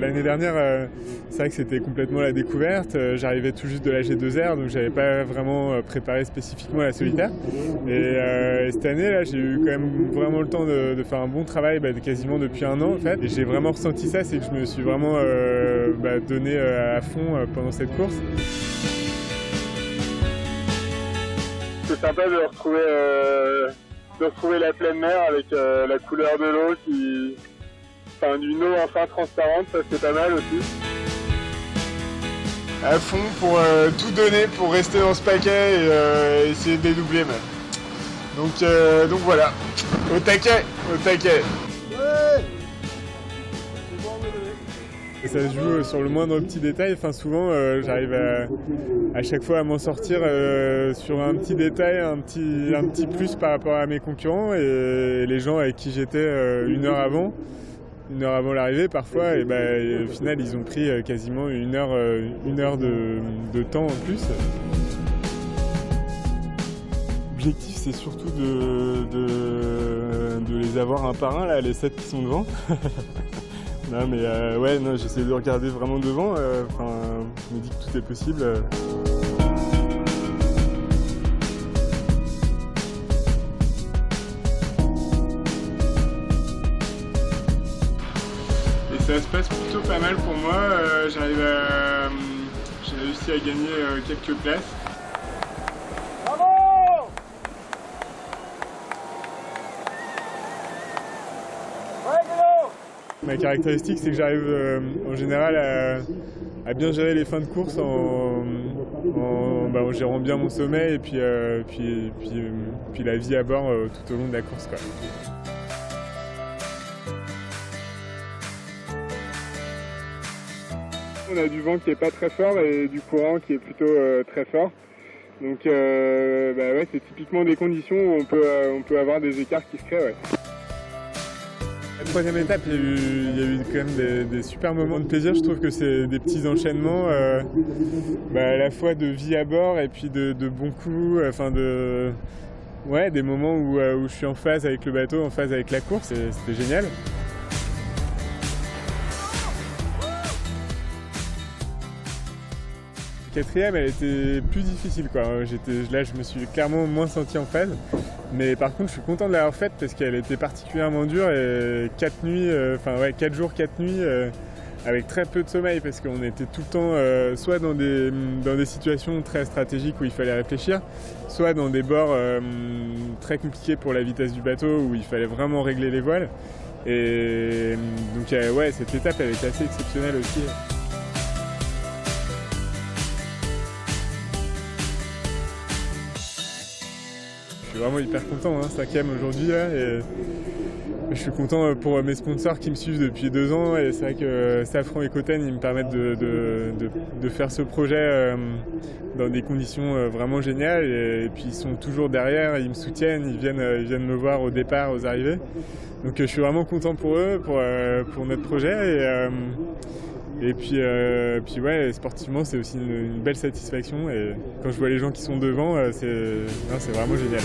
L'année dernière, c'est vrai que c'était complètement la découverte. J'arrivais tout juste de la G2R, donc j'avais pas vraiment préparé spécifiquement la solitaire. Et cette année, là, j'ai eu quand même vraiment le temps de faire un bon travail, quasiment depuis un an en fait. Et j'ai vraiment ressenti ça, c'est que je me suis vraiment donné à fond pendant cette course. C'est sympa de retrouver la pleine mer avec la couleur de l'eau d'une eau enfin transparente, ça c'est pas mal aussi. À fond pour tout donner pour rester dans ce paquet et essayer de les doubler même. Donc voilà, au taquet. Ouais. Et ça se joue sur le moindre petit détail. Enfin, souvent, j'arrive à chaque fois à m'en sortir sur un petit détail, un petit plus par rapport à mes concurrents et les gens avec qui j'étais une heure avant l'arrivée parfois. Et au final, ils ont pris quasiment une heure de temps en plus. L'objectif, c'est surtout de les avoir un par un, là, les 7 qui sont devant. Non mais j'essaie de regarder vraiment devant, je me dis que tout est possible. Et ça se passe plutôt pas mal pour moi, j'ai réussi à gagner quelques places. Ma caractéristique, c'est que j'arrive en général à bien gérer les fins de course en gérant bien mon sommeil et puis la vie à bord tout au long de la course, quoi. On a du vent qui est pas très fort et du courant qui est plutôt très fort. Donc c'est typiquement des conditions où on peut avoir des écarts qui se créent. Ouais. La troisième étape, il y a eu quand même des super moments de plaisir. Je trouve que c'est des petits enchaînements à la fois de vie à bord et puis de bons coups, des moments où je suis en phase avec le bateau, en phase avec la course, et c'était génial. La quatrième, elle était plus difficile, quoi. Là, je me suis clairement moins senti en phase. Mais par contre, je suis content de l'avoir faite parce qu'elle était particulièrement dure et 4 jours, 4 nuits avec très peu de sommeil parce qu'on était tout le temps soit dans des situations très stratégiques où il fallait réfléchir, soit dans des bords très compliqués pour la vitesse du bateau où il fallait vraiment régler les voiles. Et donc cette étape, elle était assez exceptionnelle aussi. Je suis vraiment hyper content, 5e aujourd'hui, et je suis content pour mes sponsors qui me suivent depuis 2 ans, et c'est vrai que Safran et Coten, ils me permettent de faire ce projet dans des conditions vraiment géniales, et puis ils sont toujours derrière, ils me soutiennent, ils viennent me voir au départ, aux arrivées. Donc je suis vraiment content pour eux, pour notre projet, et puis sportivement, c'est aussi une belle satisfaction. Et quand je vois les gens qui sont devant, c'est vraiment génial.